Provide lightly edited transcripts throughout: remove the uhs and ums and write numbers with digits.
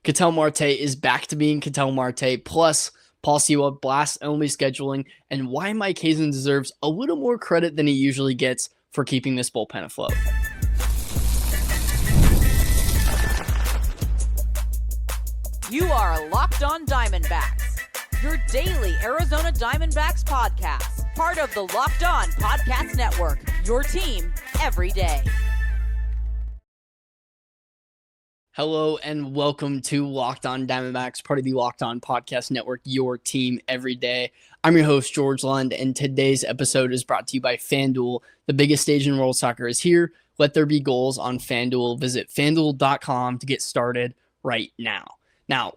Ketel Marte is back to being Ketel Marte, plus Paul Sewald blast only scheduling, and why Mike Hazen deserves a little more credit than he usually gets for keeping this bullpen afloat. You are Locked On Diamondbacks, your daily Arizona Diamondbacks podcast, part of the Locked On Podcast Network, your team every day. Hello and welcome to Locked On Diamondbacks, part of the Locked On Podcast Network, your team every day. I'm your host, George Lund, and today's episode is brought to you by FanDuel. The biggest stage in world soccer is here. Let there be goals on FanDuel. Visit FanDuel.com to get started right now. Now,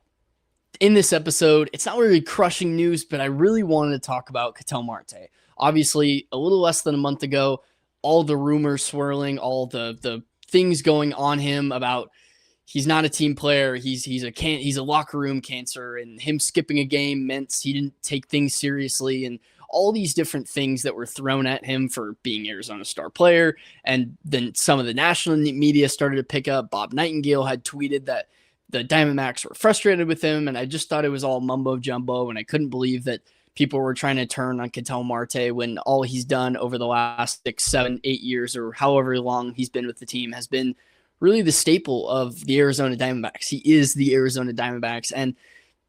in this episode, it's not really crushing news, but I really wanted to talk about Ketel Marte. Obviously, a little less than a month ago, all the rumors swirling, all the things going on him about he's not a team player, he's a locker room cancer, and him skipping a game meant he didn't take things seriously, and all these different things that were thrown at him for being Arizona's star player. And then some of the national media started to pick up. Bob Nightingale had tweeted that the Diamondbacks were frustrated with him, and I just thought it was all mumbo jumbo, and I couldn't believe that people were trying to turn on Ketel Marte when all he's done over the last 6, 7, 8 years or however long he's been with the team has been really the staple of the Arizona Diamondbacks. He is the Arizona Diamondbacks, and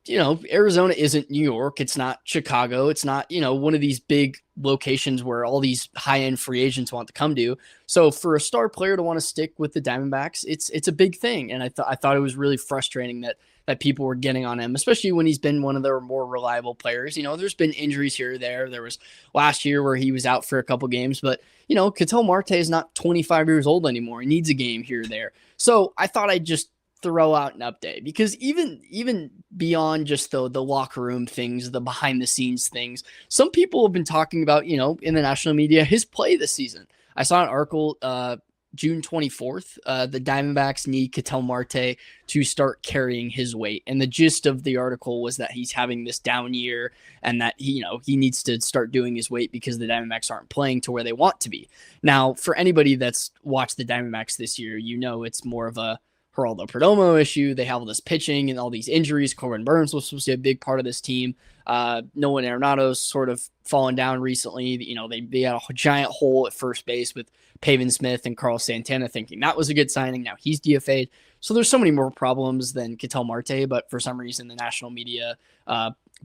Arizona isn't New York. It's not Chicago. It's not, one of these big locations where all these high-end free agents want to come to. So for a star player to want to stick with the Diamondbacks, it's a big thing. And I thought it was really frustrating that people were getting on him, especially when he's been one of their more reliable players. There's been injuries here or there. There was last year where he was out for a couple games, but Ketel Marte is not 25 years old anymore. He needs a game here or there. So I thought I'd just throw out an update, because even beyond just the locker room things, the behind the scenes things, some people have been talking about, in the national media, his play this season. I saw an article, June 24th, the Diamondbacks need Ketel Marte to start carrying his weight. And the gist of the article was that he's having this down year and that he needs to start doing his weight because the Diamondbacks aren't playing to where they want to be. Now, for anybody that's watched the Diamondbacks this year, it's more of a Geraldo Perdomo issue. They have all this pitching and all these injuries. Corbin Burnes was supposed to be a big part of this team. Nolan Arenado's sort of fallen down recently. They had a giant hole at first base with Pavin Smith and Carlos Santana, thinking that was a good signing. Now he's DFA'd. So there's so many more problems than Ketel Marte, but for some reason the national media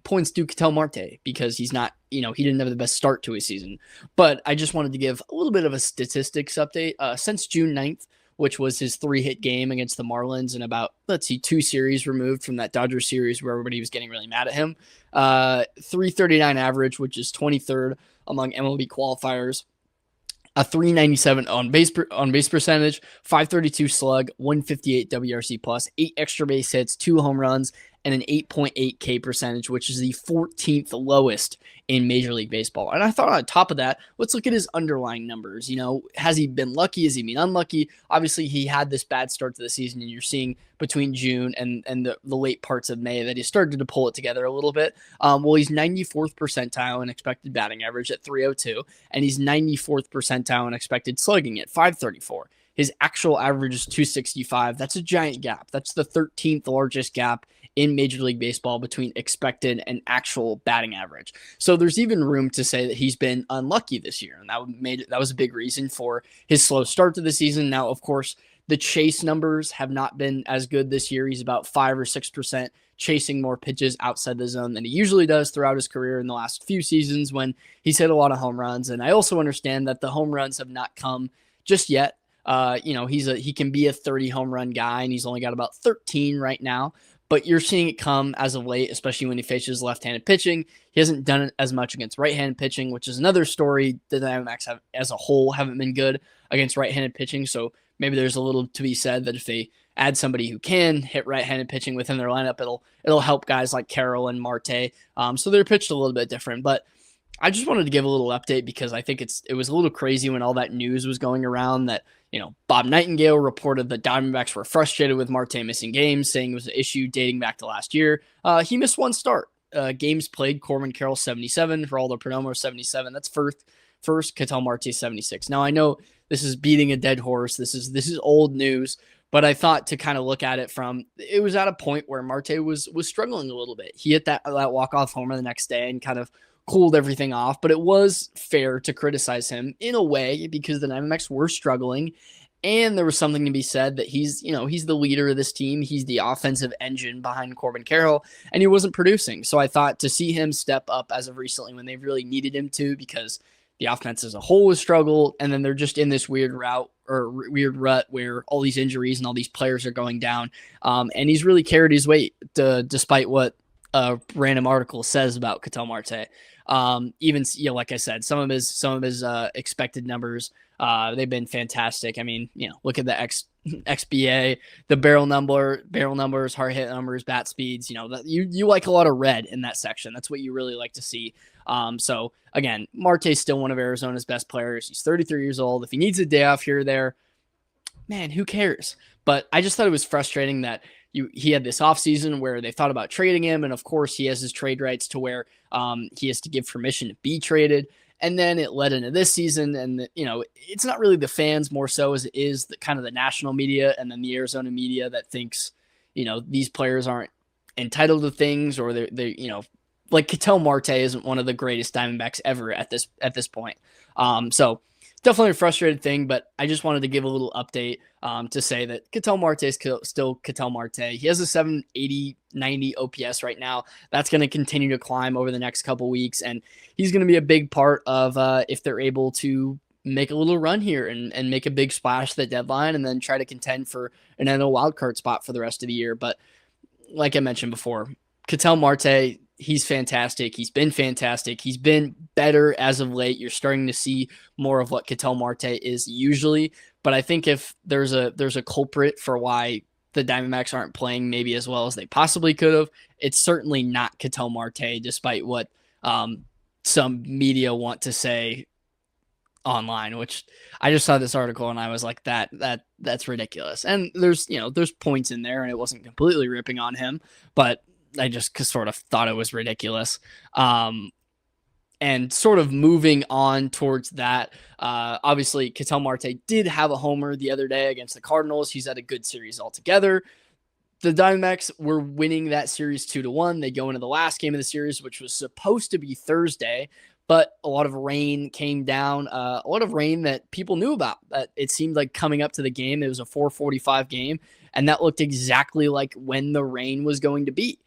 points to Ketel Marte because he's not, he didn't have the best start to his season. But I just wanted to give a little bit of a statistics update. Since June 9th, which was his 3-hit game against the Marlins and about, 2 series removed from that Dodgers series where everybody was getting really mad at him. 339 average, which is 23rd among MLB qualifiers. A 397 on base percentage, 532 slug, 158 WRC plus, 8 extra base hits, 2 home runs, and an 8.8 K percentage, which is the 14th lowest in Major League Baseball. And I thought on top of that, let's look at his underlying numbers. Has he been lucky? Has he been unlucky? Obviously, he had this bad start to the season, and you're seeing between June and the late parts of May that he started to pull it together a little bit. He's 94th percentile in expected batting average at 302, and he's 94th percentile in expected slugging at 534. His actual average is 265. That's a giant gap. That's the 13th largest gap in Major League Baseball between expected and actual batting average. So there's even room to say that he's been unlucky this year, and that was a big reason for his slow start to the season. Now, of course, the chase numbers have not been as good this year. He's about 5 or 6% chasing more pitches outside the zone than he usually does throughout his career in the last few seasons when he's hit a lot of home runs. And I also understand that the home runs have not come just yet. He can be a 30 home run guy, and he's only got about 13 right now. But you're seeing it come as of late, especially when he faces left-handed pitching. He hasn't done it as much against right-handed pitching, which is another story. The Diamondbacks as a whole haven't been good against right-handed pitching. So maybe there's a little to be said that if they add somebody who can hit right-handed pitching within their lineup, it'll help guys like Carroll and Marte. So they're pitched a little bit different. But I just wanted to give a little update because I think it was a little crazy when all that news was going around that, Bob Nightingale reported that Diamondbacks were frustrated with Marte missing games, saying it was an issue dating back to last year. He missed one start. Games played, Corbin Carroll 77, Geraldo Perdomo 77. That's first Ketel Marte 76. Now I know this is beating a dead horse. This is old news, But I thought to kind of look at it from, it was at a point where Marte was struggling a little bit. He hit that walk-off homer the next day and kind of cooled everything off, but it was fair to criticize him in a way because the Diamondbacks were struggling. And there was something to be said that he's the leader of this team. He's the offensive engine behind Corbin Carroll, and he wasn't producing. So I thought to see him step up as of recently when they really needed him to, because the offense as a whole was struggled, and then they're just in this weird rut where all these injuries and all these players are going down. And he's really carried his weight despite what a random article says about Ketel Marte. Even, like I said, some of his expected numbers, they've been fantastic. I mean, look at the XBA, the barrel numbers, hard hit numbers, bat speeds. You like a lot of red in that section. That's what you really like to see. So again, Marte's still one of Arizona's best players. He's 33 years old. If he needs a day off here or there, man, who cares? But I just thought it was frustrating that he had this offseason where they thought about trading him. And of course he has his trade rights to where he has to give permission to be traded. And then it led into this season, and it's not really the fans more so as it is the kind of the national media and then the Arizona media that thinks, these players aren't entitled to things, or they're like Ketel Marte isn't one of the greatest Diamondbacks ever at this point. So definitely a frustrated thing, but I just wanted to give a little update to say that Ketel Marte is still Ketel Marte. He has a 780-90 OPS right now. That's going to continue to climb over the next couple weeks, and he's going to be a big part of if they're able to make a little run here and make a big splash at the deadline and then try to contend for an NL wildcard spot for the rest of the year. But like I mentioned before, Ketel Marte, he's fantastic. He's been fantastic. He's been better as of late. You're starting to see more of what Ketel Marte is usually. But I think if there's a culprit for why the Diamondbacks aren't playing maybe as well as they possibly could have, it's certainly not Ketel Marte, despite what some media want to say online, which I just saw this article and I was like, that's ridiculous. And there's points in there, and it wasn't completely ripping on him, but I just sort of thought it was ridiculous. And sort of moving on towards that, obviously Ketel Marte did have a homer the other day against the Cardinals. He's had a good series altogether. The Diamondbacks were winning that series 2-1. They go into the last game of the series, which was supposed to be Thursday, but a lot of rain came down, a lot of rain that people knew about. It seemed like coming up to the game, it was a 4:45 game, and that looked exactly like when the rain was going to be.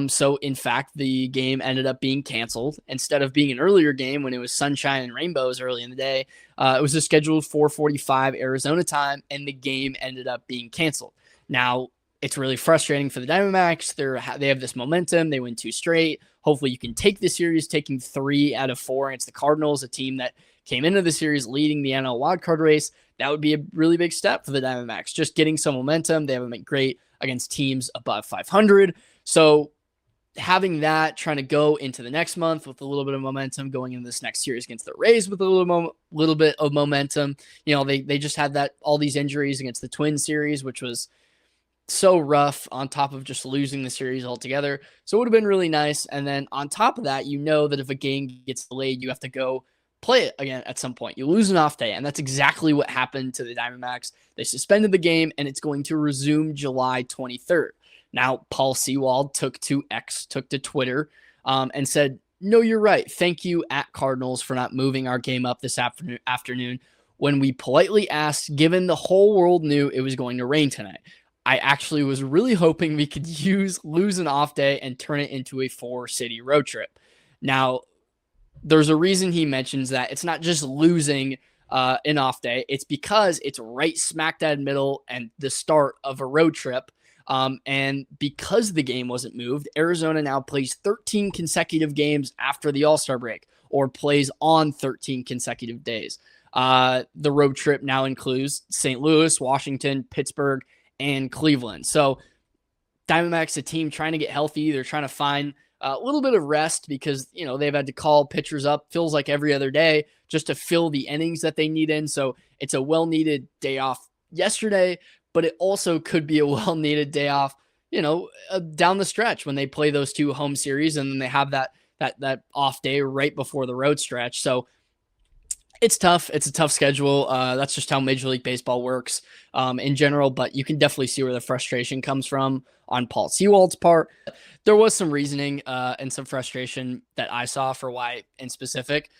So in fact, the game ended up being canceled. Instead of being an earlier game when it was sunshine and rainbows early in the day, it was a scheduled 4:45 Arizona time, and the game ended up being canceled. Now, it's really frustrating for the Diamondbacks. They have this momentum. They win 2 straight. Hopefully you can take the series, taking 3 out of 4 against the Cardinals, a team that came into the series leading the NL wildcard race. That would be a really big step for the Diamondbacks, just getting some momentum. They haven't been great against teams above 500. So having that, trying to go into the next month with a little bit of momentum, going into this next series against the Rays with a little bit of momentum. They just had all these injuries against the Twins series, which was so rough on top of just losing the series altogether. So it would have been really nice. And then on top of that, that if a game gets delayed, you have to go play it again at some point. You lose an off day, and that's exactly what happened to the Diamondbacks. They suspended the game, and it's going to resume July 23rd. Now, Paul Sewald took to Twitter and said, "No, you're right. Thank you at Cardinals for not moving our game up this afternoon when we politely asked, given the whole world knew it was going to rain tonight. I actually was really hoping we could lose an off day and turn it into a 4-city road trip." Now, there's a reason he mentions that. It's not just losing an off day. It's because it's right smack dab middle and the start of a road trip. And because the game wasn't moved, Arizona now plays 13 consecutive games after the All-Star break, or plays on 13 consecutive days. The road trip now includes St. Louis, Washington, Pittsburgh, and Cleveland. So Diamondbacks, a team trying to get healthy. They're trying to find a little bit of rest because, they've had to call pitchers up, feels like every other day, just to fill the innings that they need in. So it's a well-needed day off yesterday, but it also could be a well-needed day off, down the stretch when they play those 2 home series, and then they have that off day right before the road stretch. So It's tough. It's a tough schedule. That's just how Major League Baseball works in general, but you can definitely see where the frustration comes from on Paul Sewald's part. There was some reasoning and some frustration that I saw for why in specific.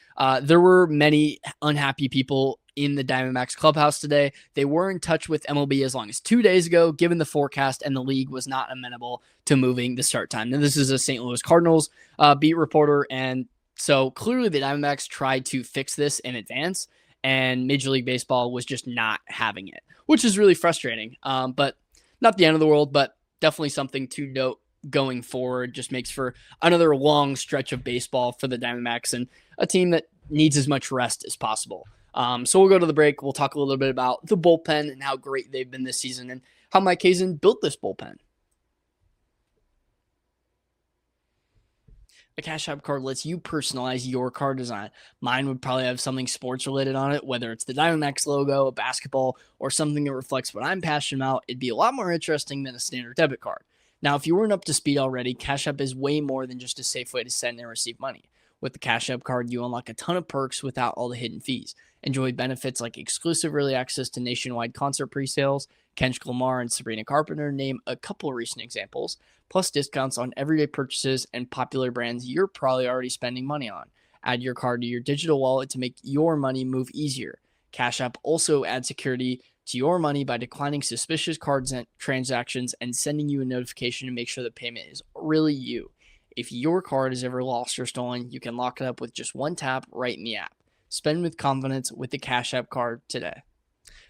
There were many unhappy people in the Diamondbacks clubhouse today. They were in touch with MLB as long as 2 days ago, given the forecast, and the league was not amenable to moving the start time. Now, this is a St. Louis Cardinals beat reporter, and so clearly the Diamondbacks tried to fix this in advance, and Major League Baseball was just not having it, which is really frustrating. But not the end of the world, but definitely something to note going forward. Just makes for another long stretch of baseball for the Diamondbacks and a team that needs as much rest as possible. So we'll go to the break. We'll talk a little bit about the bullpen and how great they've been this season and how Mike Hazen built this bullpen. A Cash App card lets you personalize your card design. Mine would probably have something sports related on it, whether it's the Diamondbacks logo, a basketball, or something that reflects what I'm passionate about. It'd be a lot more interesting than a standard debit card. Now, if you weren't up to speed already, Cash App is way more than just a safe way to send and receive money. With the Cash App card, you unlock a ton of perks without all the hidden fees. Enjoy benefits like exclusive early access to nationwide concert pre-sales, Kendrick Lamar and Sabrina Carpenter name a couple of recent examples, plus discounts on everyday purchases and popular brands you're probably already spending money on. Add your card to your digital wallet to make your money move easier. Cash App also adds security to your money by declining suspicious card transactions and sending you a notification to make sure the payment is really you. If your card is ever lost or stolen, you can lock it up with just one tap right in the app. Spend with confidence with the Cash App card today.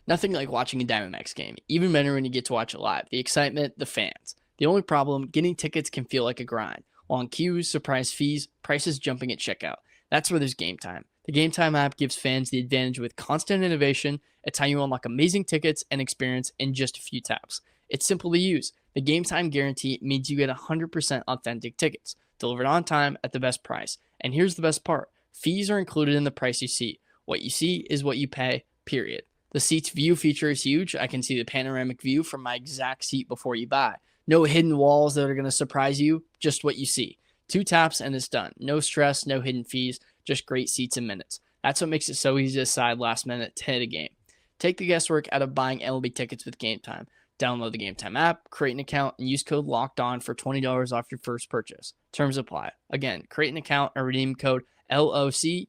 Nothing like watching a Diamondbacks game, even better when you get to watch it live. The excitement, the fans. The only problem, getting tickets can feel like a grind. Long queues, surprise fees, prices jumping at checkout. That's where there's Game Time. The Game Time app gives fans the advantage with constant innovation. It's how you unlock amazing tickets and experience in just a few taps. It's simple to use. The Game Time guarantee means you get 100% authentic tickets, delivered on time at the best price. And here's the best part. Fees are included in the price you see. What you see is what you pay, period. The seat's view feature is huge. I can see the panoramic view from my exact seat before you buy. No hidden walls that are going to surprise you, just what you see. 2 taps and it's done. No stress, no hidden fees, just great seats in minutes. That's what makes it so easy to decide last minute to hit a game. Take the guesswork out of buying MLB tickets with Game Time. Download the Game Time app, create an account, and use code LOCKEDON for $20 off your first purchase. Terms apply. Again, create an account and redeem code LOCKEDON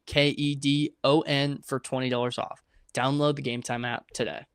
for $20 off. Download the Game Time app today.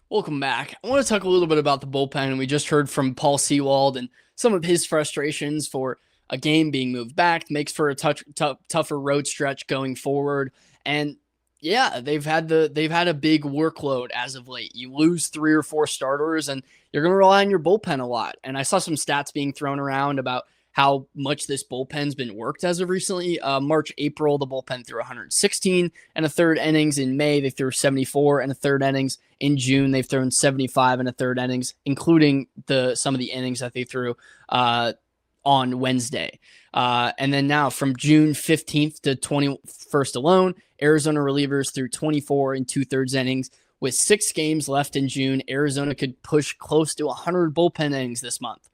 Welcome back. I want to talk a little bit about the bullpen, and we just heard from Paul Sewald and some of his frustrations for a game being moved back. Makes for a tougher road stretch going forward. And yeah, they've had a big workload as of late. You lose 3 or 4 starters, and you're going to rely on your bullpen a lot. And I saw some stats being thrown around about how much this bullpen's been worked as of recently. March, April, the bullpen threw 116 and a third innings. In May, they threw 74 and a third innings. In June, they've thrown 75 and a third innings, including some of the innings that they threw on Wednesday. And then now from June 15th to 21st alone, Arizona relievers threw 24 and 2/3 innings. With 6 games left in June, Arizona could push close to 100 bullpen innings this month.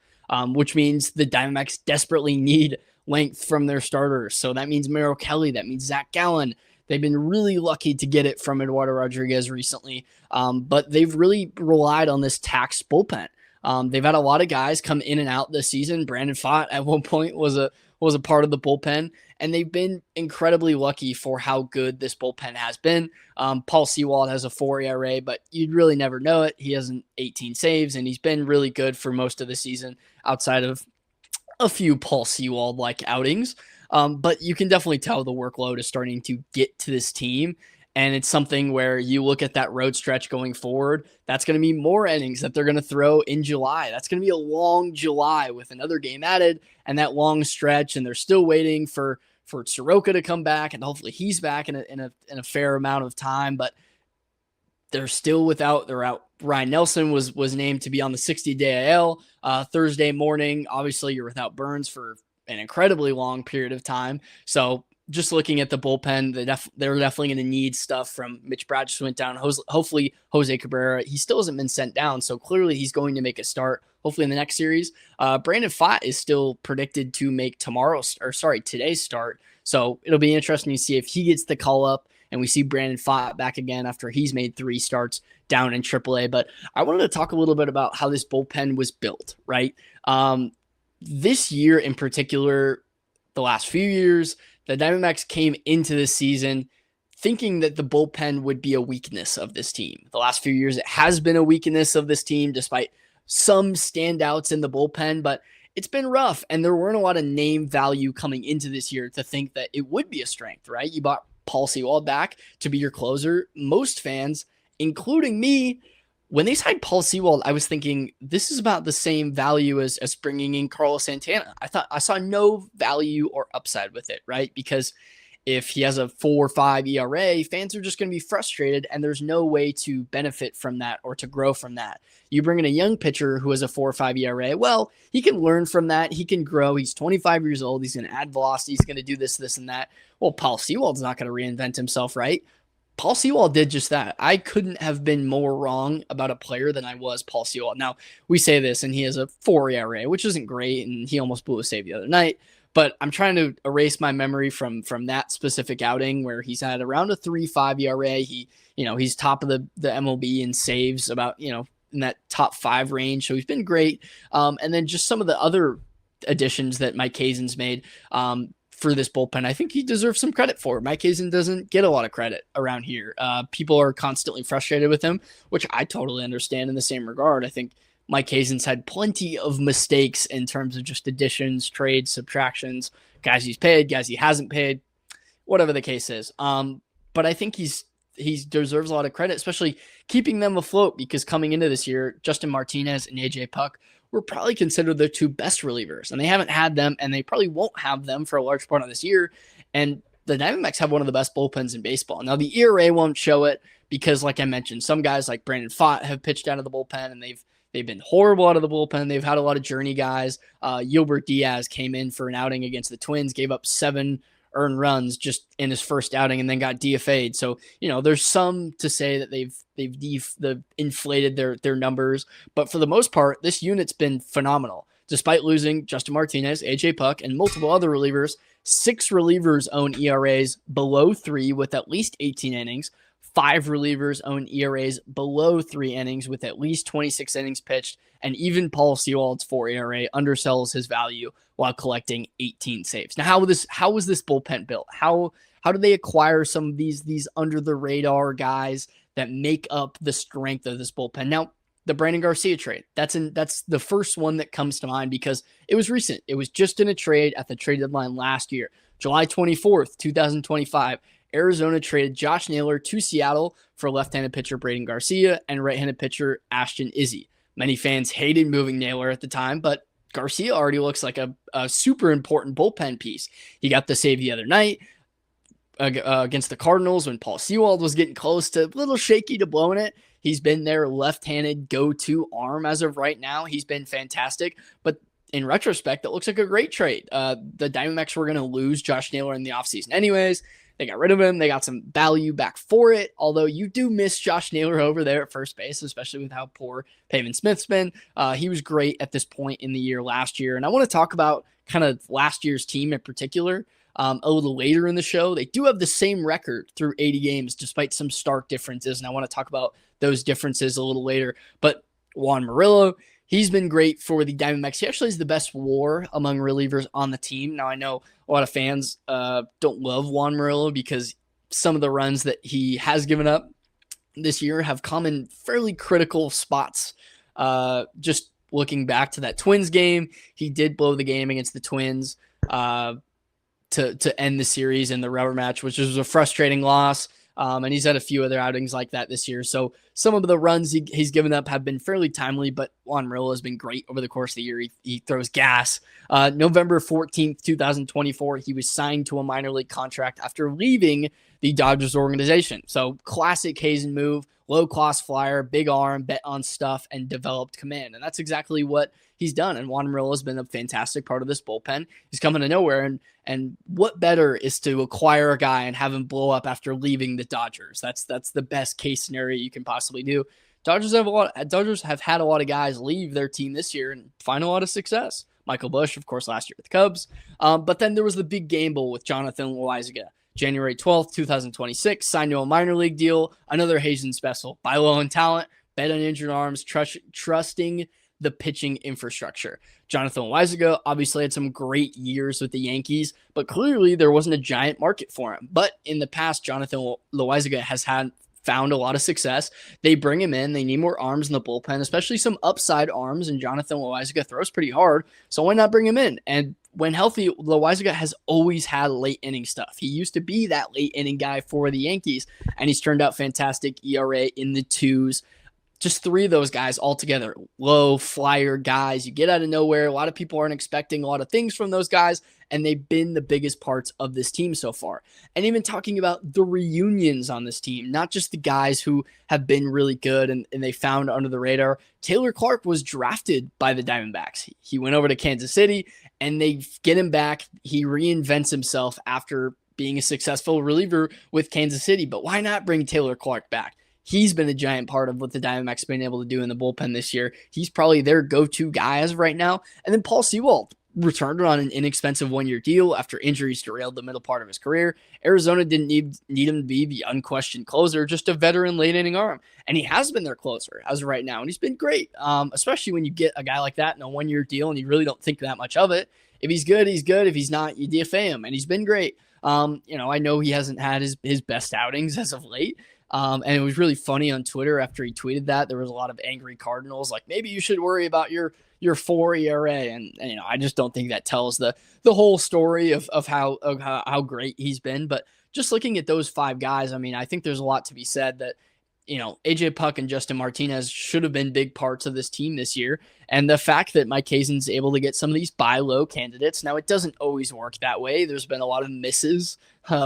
Which means the Diamondbacks desperately need length from their starters. So that means Merrill Kelly, that means Zach Gallen. They've been really lucky to get it from Eduardo Rodriguez recently, but they've really relied on this taxed bullpen. They've had a lot of guys come in and out this season. Brandon Pfaadt at one point was a part of the bullpen, and they've been incredibly lucky for how good this bullpen has been. Paul Sewald has a 4 ERA, but you'd really never know it. He has 18 saves, and he's been really good for most of the season outside of a few Paul Sewald-like outings. But you can definitely tell the workload is starting to get to this team, and it's something where you look at that road stretch going forward, that's going to be more innings that they're going to throw in July. That's going to be a long July with another game added and that long stretch, and they're still waiting for Soroka to come back, and hopefully he's back in a fair amount of time, but they're out. Ryan Nelson was named to be on the 60-day IL Thursday morning. Obviously, you're without Burnes for an incredibly long period of time. So just looking at the bullpen, they're definitely going to need stuff from Mitch Brad just went down. Hopefully Jose Cabrera, he still hasn't been sent down, so clearly he's going to make a start. Hopefully in the next series. Brandon Pfaadt is still predicted to make today's start. So it'll be interesting to see if he gets the call up and we see Brandon Pfaadt back again after he's made 3 starts down in AAA. But I wanted to talk a little bit about how this bullpen was built, right? This year in particular, the last few years, the Diamondbacks came into this season thinking that the bullpen would be a weakness of this team. The last few years, it has been a weakness of this team, despite some standouts in the bullpen, but it's been rough, and there weren't a lot of name value coming into this year to think that it would be a strength, right? You bought Paul Sewald back to be your closer. Most fans, including me, when they signed Paul Sewald, I was thinking this is about the same value as bringing in Carlos Santana. I saw no value or upside with it, right? Because if he has a 4.5 ERA, fans are just going to be frustrated, and there's no way to benefit from that or to grow from that. You bring in a young pitcher who has a 4.5 ERA, well, he can learn from that. He can grow. He's 25 years old. He's going to add velocity. He's going to do this, and that. Well, Paul Sewald's not going to reinvent himself, right? Paul Sewald did just that. I couldn't have been more wrong about a player than I was Paul Sewald. Now, we say this, and he has a 4 ERA, which isn't great, and he almost blew a save the other night. But I'm trying to erase my memory from that specific outing where he's had around a 3.5 ERA. He's top of the MLB in saves, about, in that top 5 range. So he's been great. And then just some of the other additions that Mike Hazen's made for this bullpen, I think he deserves some credit for. Mike Hazen doesn't get a lot of credit around here. People are constantly frustrated with him, which I totally understand in the same regard. I think Mike Hazen's had plenty of mistakes in terms of just additions, trades, subtractions, guys he's paid, guys he hasn't paid, whatever the case is. But I think he deserves a lot of credit, especially keeping them afloat, because coming into this year, Justin Martinez and AJ Puck were probably considered the 2 best relievers, and they haven't had them, and they probably won't have them for a large part of this year. And the Diamondbacks have one of the best bullpens in baseball. Now, the ERA won't show it because, like I mentioned, some guys like Brandon Pfaadt have pitched out of the bullpen, and they've been horrible out of the bullpen. They've had a lot of journey guys. Gilbert Diaz came in for an outing against the Twins, gave up 7 earned runs just in his first outing, and then got DFA'd. So, there's some to say that they've inflated their numbers. But for the most part, this unit's been phenomenal. Despite losing Justin Martinez, AJ Puck, and multiple other relievers, 6 relievers own ERAs below 3 with at least 18 innings. 5 relievers own ERAs below 3 innings with at least 26 innings pitched, and even Paul Sewald's 4 ERA undersells his value while collecting 18 saves. Now, how was this bullpen built? How do they acquire some of these under the radar guys that make up the strength of this bullpen? Now, the Brandon Garcia trade, that's the first one that comes to mind because it was recent. It was just in a trade at the trade deadline last year, July 24th, 2025. Arizona traded Josh Naylor to Seattle for left-handed pitcher Brandon Garcia and right-handed pitcher Ashton Izzy. Many fans hated moving Naylor at the time, but Garcia already looks like a super important bullpen piece. He got the save the other night against the Cardinals when Paul Sewald was getting close to a little shaky to blowing it. He's been their left-handed go-to arm as of right now. He's been fantastic, but in retrospect, it looks like a great trade. The Diamondbacks were going to lose Josh Naylor in the offseason anyways. They got rid of him. They got some value back for it, although you do miss Josh Naylor over there at first base, especially with how poor Pavin Smith's been. He was great at this point in the year last year, and I want to talk about kind of last year's team in particular a little later in the show. They do have the same record through 80 games, despite some stark differences, and I want to talk about those differences a little later. But Juan Murillo, he's been great for the Diamondbacks. He actually is the best WAR among relievers on the team. Now, I know a lot of fans don't love Juan Murillo because some of the runs that he has given up this year have come in fairly critical spots. Just looking back to that Twins game, he did blow the game against the Twins to end the series in the rubber match, which was a frustrating loss. And he's had a few other outings like that this year. So some of the runs he's given up have been fairly timely, but Juan Murillo has been great over the course of the year. He throws gas. November 14th, 2024, he was signed to a minor league contract after leaving the Dodgers organization. So classic Hazen move, low-cost flyer, big arm, bet on stuff, and developed command. And that's exactly what he's done. And Juan Murillo has been a fantastic part of this bullpen. He's coming to nowhere. And what better is to acquire a guy and have him blow up after leaving the Dodgers? That's the best case scenario you can possibly do. Dodgers have had a lot of guys leave their team this year and find a lot of success. Michael Busch, of course, last year with the Cubs. But then there was the big gamble with Jonathan Loáisiga. January 12th, 2026, signed to a minor league deal. Another Hazen special. Buy low on talent, bet on injured arms, trusting the pitching infrastructure. Jonathan Loáisiga obviously had some great years with the Yankees, but clearly there wasn't a giant market for him. But in the past, Jonathan Loáisiga has found a lot of success. They bring him in. They need more arms in the bullpen, especially some upside arms, and Jonathan Loáisiga throws pretty hard, so why not bring him in? And when healthy, Loáisiga has always had late inning stuff. He used to be that late inning guy for the Yankees, and he's turned out fantastic. ERA in the twos. Just three of those guys altogether, low flyer guys. You get out of nowhere. A lot of people aren't expecting a lot of things from those guys, and they've been the biggest parts of this team so far. And even talking about the reunions on this team, not just the guys who have been really good and they found under the radar. Taylor Clark was drafted by the Diamondbacks. He went over to Kansas City, and they get him back. He reinvents himself after being a successful reliever with Kansas City. But why not bring Taylor Clark back? He's been a giant part of what the Diamondbacks have been able to do in the bullpen this year. He's probably their go-to guy as of right now. And then Paul Sewald returned on an inexpensive one-year deal after injuries derailed the middle part of his career. Arizona didn't need him to be the unquestioned closer, just a veteran late-inning arm. And he has been their closer as of right now, and he's been great, especially when you get a guy like that in a one-year deal and you really don't think that much of it. If he's good, he's good. If he's not, you DFA him, and he's been great. I know he hasn't had his best outings as of late. And it was really funny on Twitter after he tweeted that. There was a lot of angry Cardinals, like, maybe you should worry about your 4 ERA. And I just don't think that tells the whole story of how great he's been. But just looking at those 5 guys, I think there's a lot to be said that, AJ Puck and Justin Martinez should have been big parts of this team this year. And the fact that Mike Hazen's able to get some of these buy low candidates. Now, it doesn't always work that way. There's been a lot of misses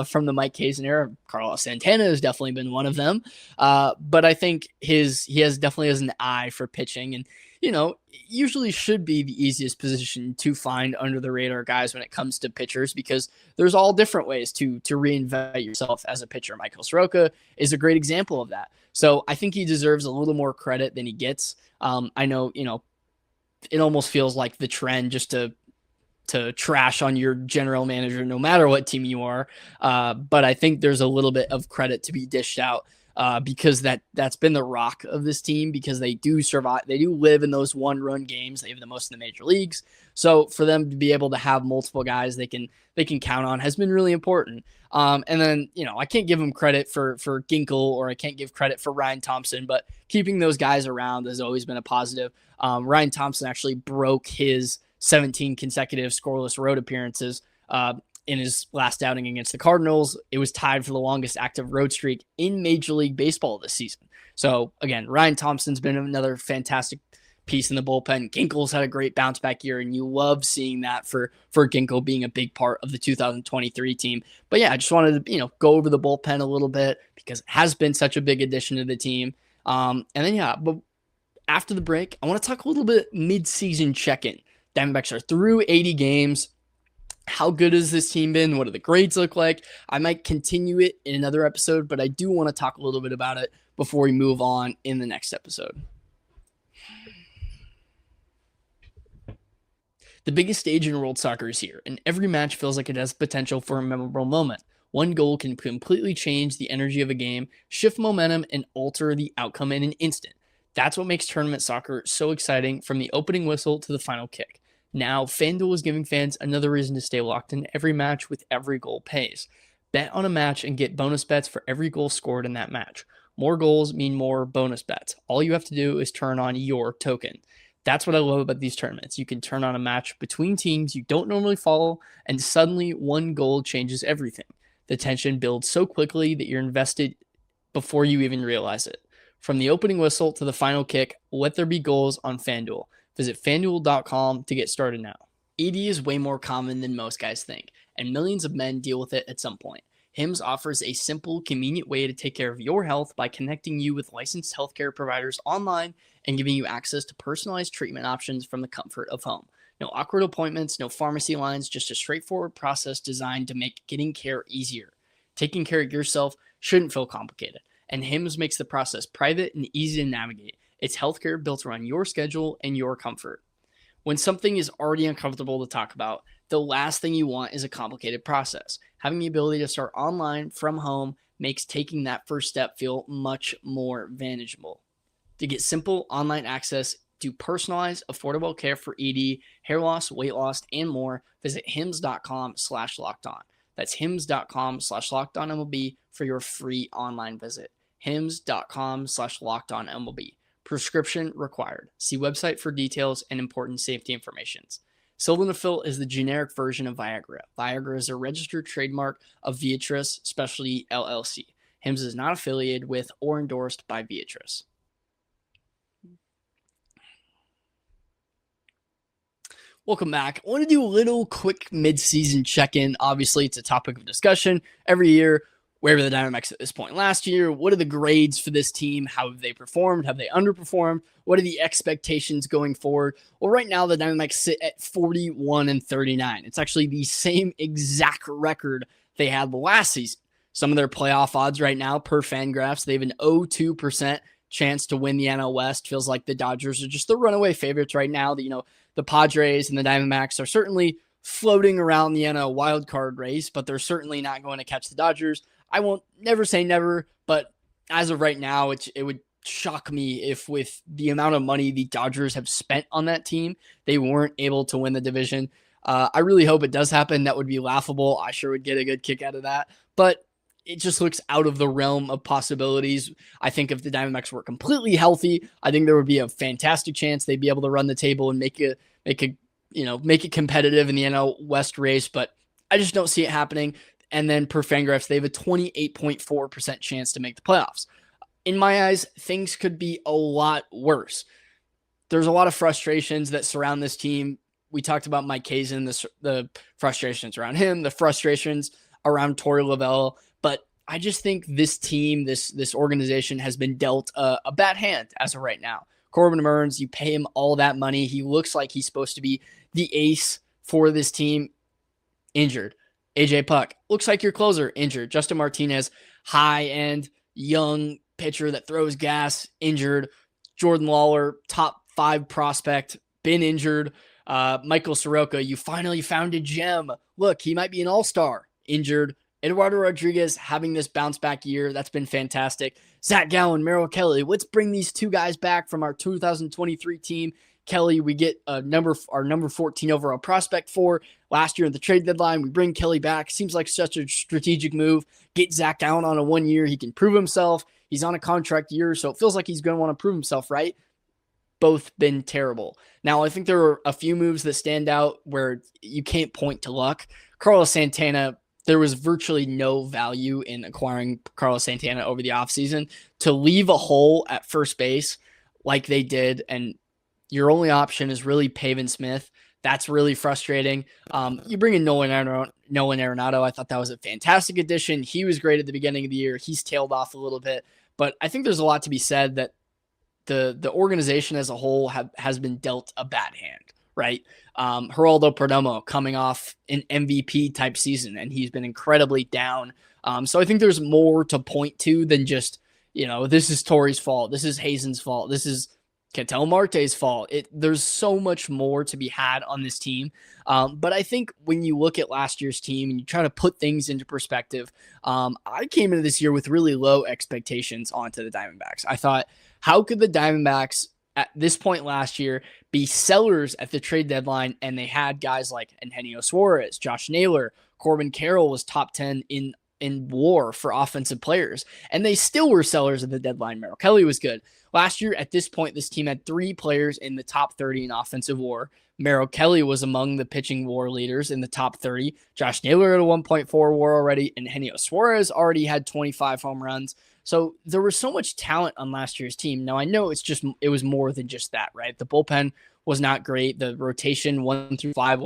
from the Mike Hazen era. Carlos Santana has definitely been one of them. But I think he definitely has an eye for pitching, and usually should be the easiest position to find under the radar guys when it comes to pitchers, because there's all different ways to reinvent yourself as a pitcher. Michael Soroka is a great example of that. So I think he deserves a little more credit than he gets. I know, it almost feels like the trend just to trash on your general manager, no matter what team you are. But I think there's a little bit of credit to be dished out because that's been the rock of this team, because they do survive. They do live in those 1-run games. They have the most in the major leagues. So for them to be able to have multiple guys they can count on has been really important. And then, I can't give him credit for Ginkel, or I can't give credit for Ryan Thompson, but keeping those guys around has always been a positive. Ryan Thompson actually broke his 17 consecutive scoreless road appearances in his last outing against the Cardinals. It was tied for the longest active road streak in Major League Baseball this season. So again, Ryan Thompson's been another fantastic piece in the bullpen. Ginkel's had a great bounce back year, and you love seeing that for Ginkel being a big part of the 2023 team. But yeah, I just wanted to go over the bullpen a little bit because it has been such a big addition to the team. And then but after the break, I want to talk a little bit mid-season check-in. Diamondbacks are through 80 games. How good has this team been? What do the grades look like? I might continue it in another episode, but I do want to talk a little bit about it before we move on in the next episode. The biggest stage in world soccer is here, and every match feels like it has potential for a memorable moment. One goal can completely change the energy of a game, shift momentum, and alter the outcome in an instant. That's what makes tournament soccer so exciting, from the opening whistle to the final kick. Now, FanDuel is giving fans another reason to stay locked in. Every match with every goal pays. Bet on a match and get bonus bets for every goal scored in that match. More goals mean more bonus bets. All you have to do is turn on your token. That's what I love about these tournaments. You can turn on a match between teams you don't normally follow, and suddenly one goal changes everything. The tension builds so quickly that you're invested before you even realize it. From the opening whistle to the final kick, let there be goals on FanDuel. Visit FanDuel.com to get started now. ED is way more common than most guys think, and millions of men deal with it at some point. Hims offers a simple, convenient way to take care of your health by connecting you with licensed healthcare providers online and giving you access to personalized treatment options from the comfort of home. No awkward appointments, no pharmacy lines, just a straightforward process designed to make getting care easier. Taking care of yourself shouldn't feel complicated, and Hims makes the process private and easy to navigate. It's healthcare built around your schedule and your comfort. When something is already uncomfortable to talk about, the last thing you want is a complicated process. Having the ability to start online from home makes taking that first step feel much more manageable. To get simple online access to personalized, affordable care for ED, hair loss, weight loss, and more, visit hims.com/lockedon. That's hims.com/lockedonMLB for your free online visit. hims.com/lockedonMLB. Prescription required. See website for details and important safety information. Sildenafil is the generic version of Viagra. Viagra is a registered trademark of Viatris Specialty LLC. Hims is not affiliated with or endorsed by Viatris. Welcome back. I want to do a little quick mid-season check-in. Obviously, it's a topic of discussion every year. Where were the Diamondbacks at this point last year? What are the grades for this team? How have they performed? Have they underperformed? What are the expectations going forward? Well, right now, the Diamondbacks sit at 41-39. It's actually the same exact record they had last season. Some of their playoff odds right now, per Fangraphs, they have an 0.02% chance to win the NL West. Feels like the Dodgers are just the runaway favorites right now. The Padres and the Diamondbacks are certainly floating around the NL wildcard race, but they're certainly not going to catch the Dodgers. I won't never say never, but as of right now, it would shock me if with the amount of money the Dodgers have spent on that team, they weren't able to win the division. I really hope it does happen. That would be laughable. I sure would get a good kick out of that, but it just looks out of the realm of possibilities. I think if the Diamondbacks were completely healthy, I think there would be a fantastic chance they'd be able to run the table and make it competitive in the NL West race, but I just don't see it happening. And then per Fangraphs, they have a 28.4% chance to make the playoffs. In my eyes, things could be a lot worse. There's a lot of frustrations that surround this team. We talked about Mike Hazen, the frustrations around him, the frustrations around Torey Lovullo, but I just think this team, this organization has been dealt a bad hand as of right now. Corbin Burnes, you pay him all that money. He looks like he's supposed to be the ace for this team, injured. AJ Puck, looks like your closer, injured. Justin Martinez, high-end, young pitcher that throws gas, injured. Jordan Lawlar, top 5 prospect, been injured. Michael Soroka, you finally found a gem. Look, he might be an all-star, injured. Eduardo Rodriguez having this bounce-back year. That's been fantastic. Zach Gallen, Merrill Kelly. Let's bring these two guys back from our 2023 team. Kelly, we get our number 14 overall prospect for last year at the trade deadline. We bring Kelly back. Seems like such a strategic move. Get Zach Gallen on a 1 year. He can prove himself. He's on a contract year, so it feels like he's going to want to prove himself, right? Both been terrible. Now, I think there are a few moves that stand out where you can't point to luck. Carlos Santana, there was virtually no value in acquiring Carlos Santana over the offseason. To leave a hole at first base like they did, and your only option is really Pavin Smith. That's really frustrating. You bring in Nolan Arenado. I thought that was a fantastic addition. He was great at the beginning of the year. He's tailed off a little bit. But I think there's a lot to be said that the organization as a whole has been dealt a bad hand, right? Geraldo Perdomo coming off an MVP type season, and he's been incredibly down. So I think there's more to point to than just, this is Torey's fault. This is Hazen's fault. This is Ketel Marte's fault. There's so much more to be had on this team. But I think when you look at last year's team and you try to put things into perspective, I came into this year with really low expectations onto the Diamondbacks. I thought, how could the Diamondbacks at this point last year be sellers at the trade deadline? And they had guys like Eugenio Suarez, Josh Naylor, Corbin Carroll was top 10 in WAR for offensive players. And they still were sellers at the deadline. Merrill Kelly was good. Last year, at this point, this team had 3 players in the top 30 in offensive WAR. Merrill Kelly was among the pitching WAR leaders in the top 30. Josh Naylor had a 1.4 WAR already, and Eugenio Suarez already had 25 home runs. So there was so much talent on last year's team. Now, I know it was more than just that, right? The bullpen was not great. The rotation 1 through 5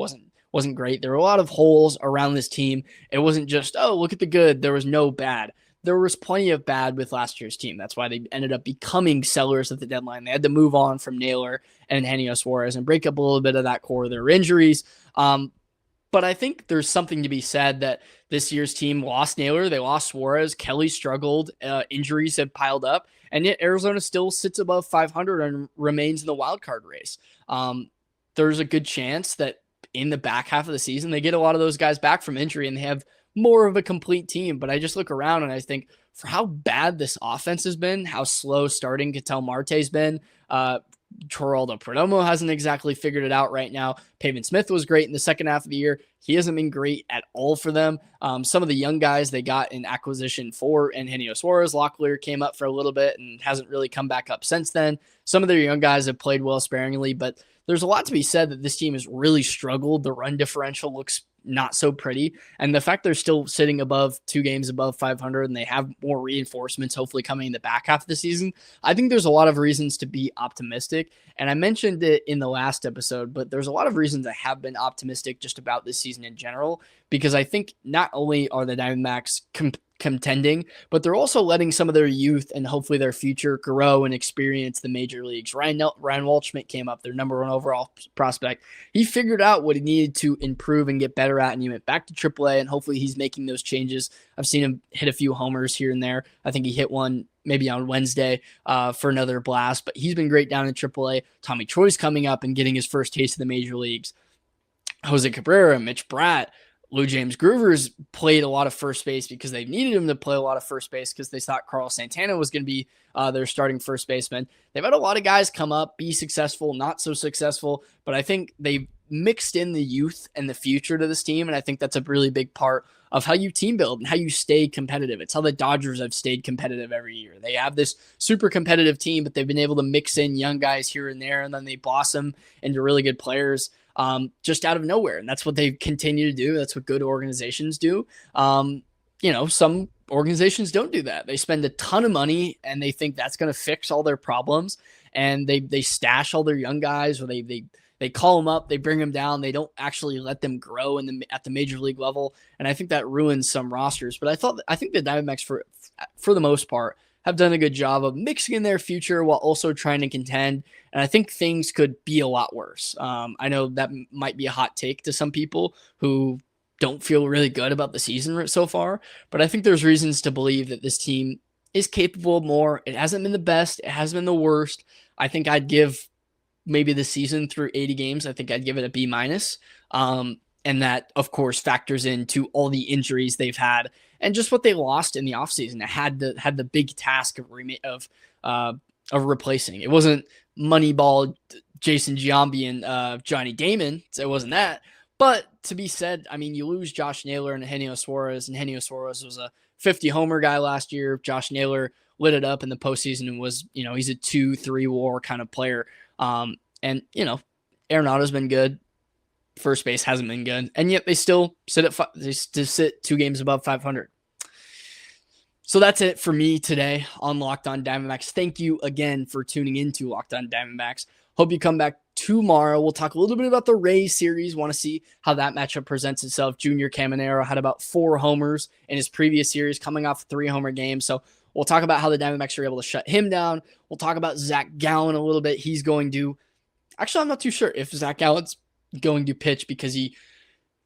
wasn't great. There were a lot of holes around this team. It wasn't just, oh, look at the good. There was no bad. There was plenty of bad with last year's team. That's why they ended up becoming sellers at the deadline. They had to move on from Naylor and Eugenio Suarez and break up a little bit of that core of their injuries. But I think there's something to be said that this year's team lost Naylor. They lost Suarez. Kelly struggled. Injuries have piled up. And yet Arizona still sits above 500 and remains in the wild card race. There's a good chance that in the back half of the season, they get a lot of those guys back from injury and they have more of a complete team. But I just look around and I think for how bad this offense has been, how slow starting Ketel Marte's been, Geraldo Perdomo hasn't exactly figured it out right now. Pavin Smith was great in the second half of the year. He hasn't been great at all for them. Some of the young guys they got in acquisition for Eugenio Suarez, Locklear came up for a little bit and hasn't really come back up since then. Some of their young guys have played well sparingly, but there's a lot to be said that this team has really struggled. The run differential looks not so pretty. And the fact they're still sitting above 2 games above 500 and they have more reinforcements hopefully coming in the back half of the season, I think there's a lot of reasons to be optimistic. And I mentioned it in the last episode, but there's a lot of reasons I have been optimistic just about this season in general, because I think not only are the Diamondbacks contending, but they're also letting some of their youth and hopefully their future grow and experience the major leagues. Ryan Waldschmidt came up, their number 1 overall prospect. He figured out what he needed to improve and get better at, and he went back to AAA, and hopefully he's making those changes. I've seen him hit a few homers here and there. I think he hit one maybe on Wednesday for another blast, but he's been great down in AAA. Tommy Troy's coming up and getting his first taste of the major leagues. Jose Cabrera, Mitch Bratt, Lou James Groover's played a lot of first base because they needed him to play a lot of first base because they thought Carlos Santana was going to be their starting first baseman. They've had a lot of guys come up, be successful, not so successful, but I think they've mixed in the youth and the future to this team, and I think that's a really big part of how you team build and how you stay competitive. It's how the Dodgers have stayed competitive every year. They have this super competitive team, but they've been able to mix in young guys here and there, and then they blossom into really good players just out of nowhere. And that's what they continue to do. That's what good organizations do. Some organizations don't do that. They spend a ton of money and they think that's going to fix all their problems. And they stash all their young guys, or they call them up, they bring them down. They don't actually let them grow at the major league level. And I think that ruins some rosters. But I think the Diamondbacks for the most part have done a good job of mixing in their future while also trying to contend. And I think things could be a lot worse. I know that might be a hot take to some people who don't feel really good about the season so far, but I think there's reasons to believe that this team is capable of more. It hasn't been the best. It hasn't been the worst. I think I'd give maybe the season through 80 games, I think I'd give it a B-. And that, of course, factors into all the injuries they've had and just what they lost in the offseason. It had the big task of replacing. It wasn't Moneyball, Jason Giambi, and Johnny Damon. So it wasn't that. But to be said, I mean, you lose Josh Naylor and Eugenio Suarez. And Eugenio Suarez was a 50-homer guy last year. Josh Naylor lit it up in the postseason and was, he's a 2-3 WAR kind of player. Arenado's been good. First base hasn't been good, and yet they still sit 2 games above 500. So that's it for me today on Locked On Diamondbacks. Thank you again for tuning into Locked On Diamondbacks. Hope you come back tomorrow. We'll talk a little bit about the Rays series. Want to see how that matchup presents itself. Junior Caminero had about 4 homers in his previous series, coming off a 3-homer game. So we'll talk about how the Diamondbacks are able to shut him down. We'll talk about Zach Gallen a little bit. Actually, I'm not too sure if Zach Gallen's going to pitch because he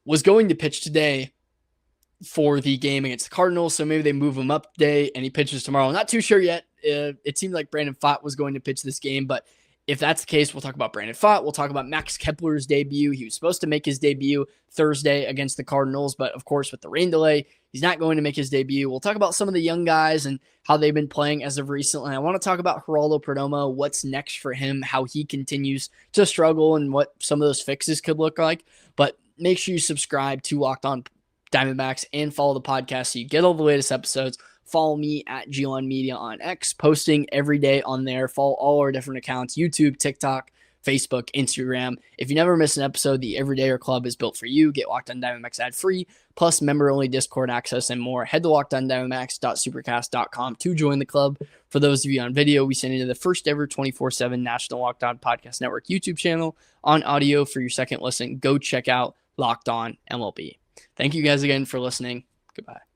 was going to pitch today for the game against the Cardinals. So maybe they move him up today and he pitches tomorrow. I'm not too sure yet. It seemed like Brandon Pfaadt was going to pitch this game, but if that's the case, we'll talk about Brandon Pfaadt. We'll talk about Max Kepler's debut. He was supposed to make his debut Thursday against the Cardinals, but of course with the rain delay, he's not going to make his debut. We'll talk about some of the young guys and how they've been playing as of recently. I want to talk about Geraldo Perdomo, what's next for him, how he continues to struggle, and what some of those fixes could look like. But make sure you subscribe to Locked On Diamondbacks and follow the podcast so you get all the latest episodes. Follow me at G1 Media on X, posting every day on there. Follow all our different accounts, YouTube, TikTok, Facebook, Instagram. If you never miss an episode, the Everydayer Club is built for you. Get Locked On Diamondbacks ad-free, plus member-only Discord access and more. Head to lockedondiamondbacks.supercast.com to join the club. For those of you on video, we send you to the first ever 24/7 National Locked On Podcast Network YouTube channel. On audio for your second listen, go check out Locked On MLB. Thank you guys again for listening. Goodbye.